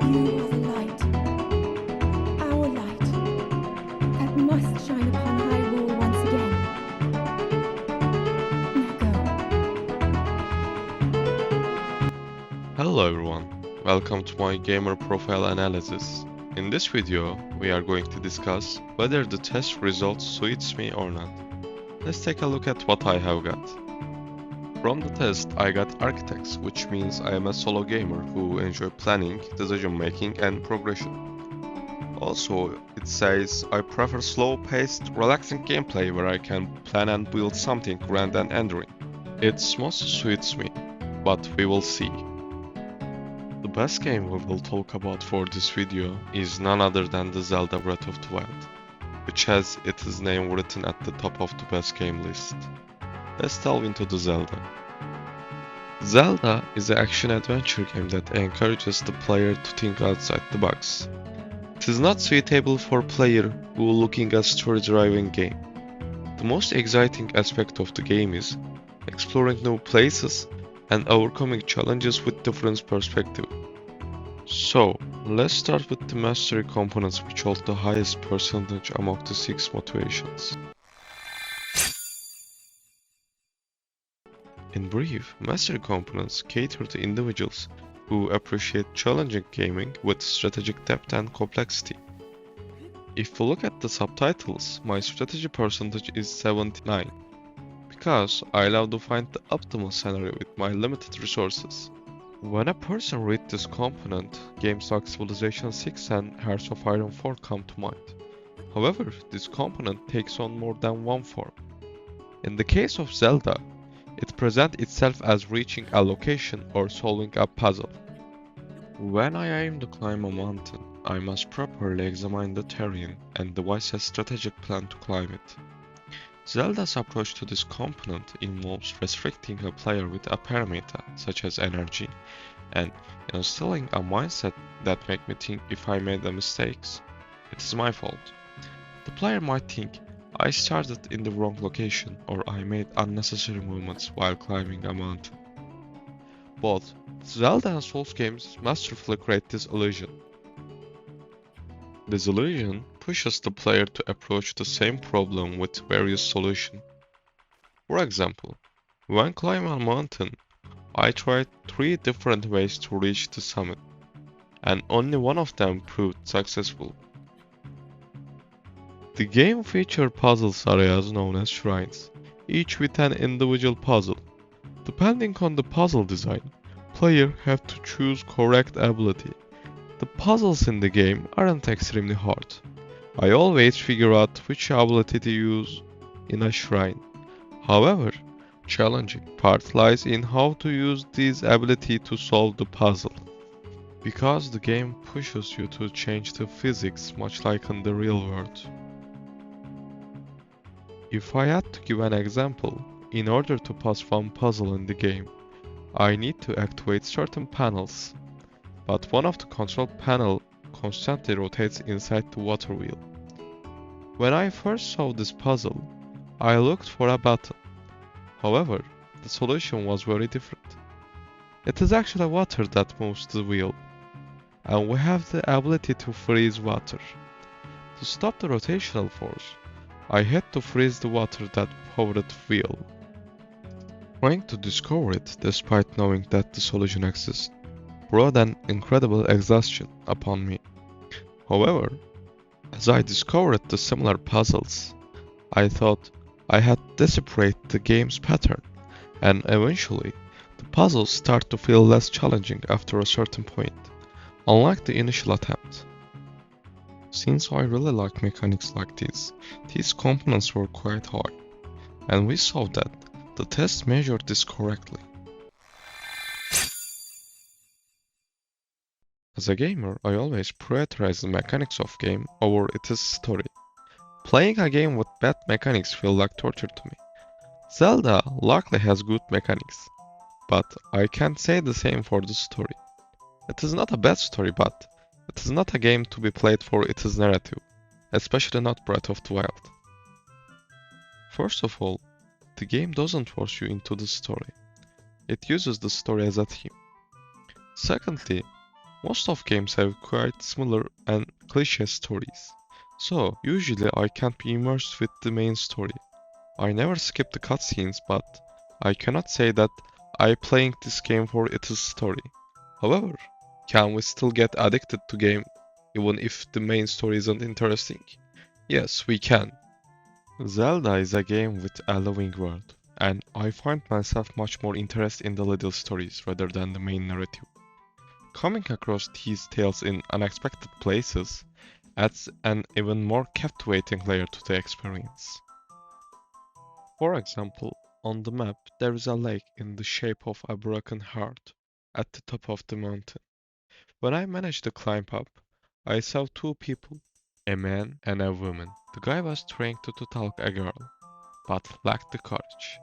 You are the light, our light, that must shine upon Hyrule once again. Now go. Hello everyone, welcome to my gamer profile analysis. In this video, we are going to discuss whether the test results suits me or not. Let's take a look at what I have got. From the test, I got Architects, which means I am a solo gamer who enjoy planning, decision making and progression. Also, it says I prefer slow-paced, relaxing gameplay where I can plan and build something grand and enduring. It most suits me, but we will see. The best game we will talk about for this video is none other than the Zelda Breath of the Wild, which has its name written at the top of the best game list. Let's delve into the Zelda. Zelda is an action-adventure game that encourages the player to think outside the box. It is not suitable for players who are looking at a story-driven game. The most exciting aspect of the game is exploring new places and overcoming challenges with different perspectives. So, let's start with the mastery components which hold the highest percentage among the 6 motivations. In brief, mastery components cater to individuals who appreciate challenging gaming with strategic depth and complexity. If we look at the subtitles, my strategy percentage is 79, because I love to find the optimal scenario with my limited resources. When a person reads this component, games like Civilization 6 and Hearts of Iron 4 come to mind. However, this component takes on more than one form. In the case of Zelda, it presents itself as reaching a location or solving a puzzle. When I aim to climb a mountain, I must properly examine the terrain and devise a strategic plan to climb it. Zelda's approach to this component involves restricting a player with a parameter, such as energy, and instilling a mindset that makes me think if I made a mistake, it is my fault. The player might think, I started in the wrong location or I made unnecessary movements while climbing a mountain. Both Zelda and Souls games masterfully create this illusion. This illusion pushes the player to approach the same problem with various solutions. For example, when climbing a mountain, I tried 3 different ways to reach the summit, and only one of them proved successful. The game features puzzle areas known as shrines, each with an individual puzzle. Depending on the puzzle design, players have to choose correct ability. The puzzles in the game aren't extremely hard. I always figure out which ability to use in a shrine. However, challenging part lies in how to use this ability to solve the puzzle. Because the game pushes you to change the physics much like in the real world. If I had to give an example, in order to pass one puzzle in the game, I need to activate certain panels, but one of the control panel constantly rotates inside the water wheel. When I first saw this puzzle, I looked for a button. However, the solution was very different. It is actually water that moves the wheel, and we have the ability to freeze water. To stop the rotational force, I had to freeze the water that powered the wheel. Trying to discover it despite knowing that the solution exists brought an incredible exhaustion upon me. However, as I discovered the similar puzzles, I thought I had deciphered the game's pattern, and eventually the puzzles start to feel less challenging after a certain point, unlike the initial attempt. Since I really like mechanics like this, these components were quite hard, and we saw that the test measured this correctly. As a gamer, I always prioritize the mechanics of game over its story. Playing a game with bad mechanics feels like torture to me. Zelda luckily has good mechanics, but I can't say the same for the story. It is not a bad story, but it is not a game to be played for its narrative, especially not Breath of the Wild. First of all, the game doesn't force you into the story. It uses the story as a theme. Secondly, Most of games have quite similar and cliché stories, so usually I can't be immersed with the main story. I never skip the cutscenes, but I cannot say that I playing this game for its story. However, can we still get addicted to game even if the main story isn't interesting? Yes, we can. Zelda is a game with a living world, and I find myself much more interested in the little stories rather than the main narrative. Coming across these tales in unexpected places adds an even more captivating layer to the experience. For example, on the map there is a lake in the shape of a broken heart at the top of the mountain. When I managed to climb up, I saw two people, a man and a woman. The guy was trying to talk a girl, but lacked the courage.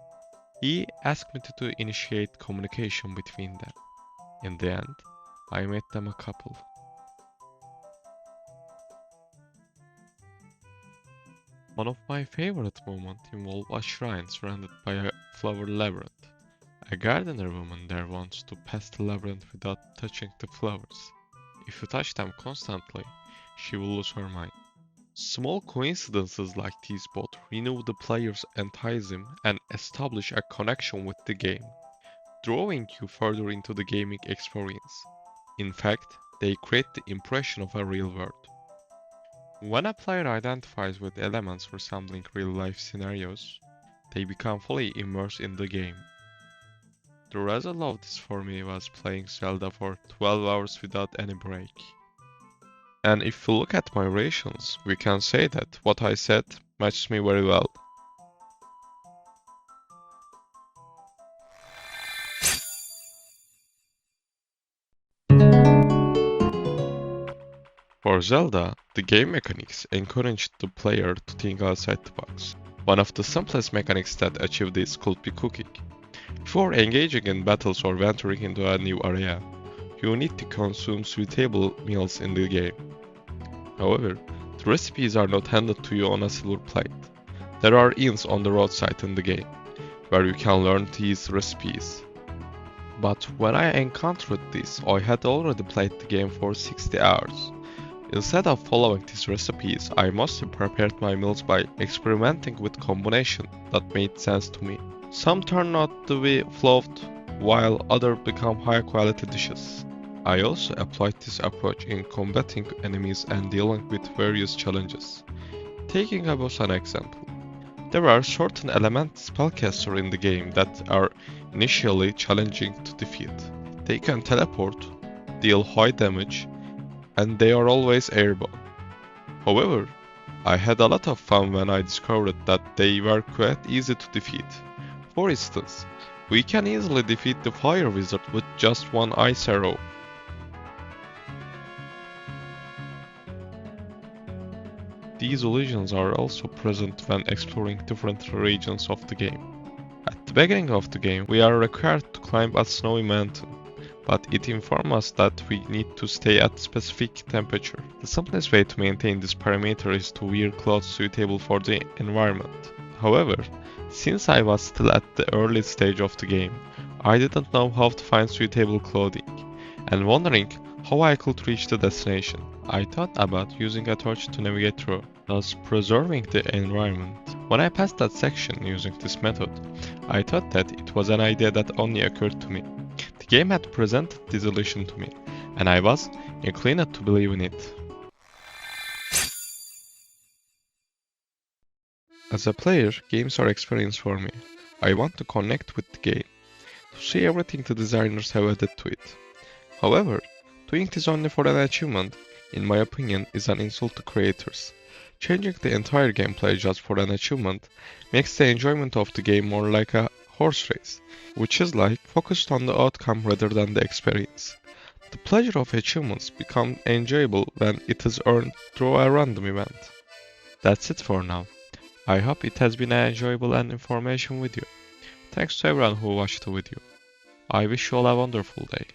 He asked me to initiate communication between them. In the end, I made them a couple. One of my favorite moments involved a shrine surrounded by a flower labyrinth. A gardener woman there wants to pass the labyrinth without touching the flowers. If you touch them constantly, she will lose her mind. Small coincidences like these both renew the player's enthusiasm and establish a connection with the game, drawing you further into the gaming experience. In fact, they create the impression of a real world. When a player identifies with elements resembling real-life scenarios, they become fully immersed in the game. The result of this for me was playing Zelda for 12 hours without any break. And if we look at my rations, we can say that what I said matches me very well. For Zelda, the game mechanics encouraged the player to think outside the box. One of the simplest mechanics that achieve this could be cooking. Before engaging in battles or venturing into a new area, you need to consume suitable meals in the game. However, the recipes are not handed to you on a silver plate. There are inns on the roadside in the game, where you can learn these recipes. But when I encountered this, I had already played the game for 60 hours. Instead of following these recipes, I mostly prepared my meals by experimenting with combinations that made sense to me. Some turned out to be flawed, while others become high quality dishes. I also applied this approach in combating enemies and dealing with various challenges. Taking a boss an example, there are certain elemental spellcasters in the game that are initially challenging to defeat. They can teleport, deal high damage, and they are always airborne. However, I had a lot of fun when I discovered that they were quite easy to defeat. For instance, we can easily defeat the fire wizard with just one ice arrow. These illusions are also present when exploring different regions of the game. At the beginning of the game, we are required to climb a snowy mountain, but it informs us that we need to stay at specific temperature. The simplest way to maintain this parameter is to wear clothes suitable for the environment. However, since I was still at the early stage of the game, I didn't know how to find suitable clothing, and wondering how I could reach the destination. I thought about using a torch to navigate through, thus preserving the environment. When I passed that section using this method, I thought that it was an idea that only occurred to me. The game had presented this illusion to me, and I was inclined to believe in it. As a player, games are experience for me. I want to connect with the game, to see everything the designers have added to it. However, doing this only for an achievement, in my opinion, is an insult to creators. Changing the entire gameplay just for an achievement makes the enjoyment of the game more like a horse race, which is like focused on the outcome rather than the experience. The pleasure of achievements becomes enjoyable when it is earned through a random event. That's it for now. I hope it has been an enjoyable and information video. Thanks to everyone who watched the video. I wish you all a wonderful day.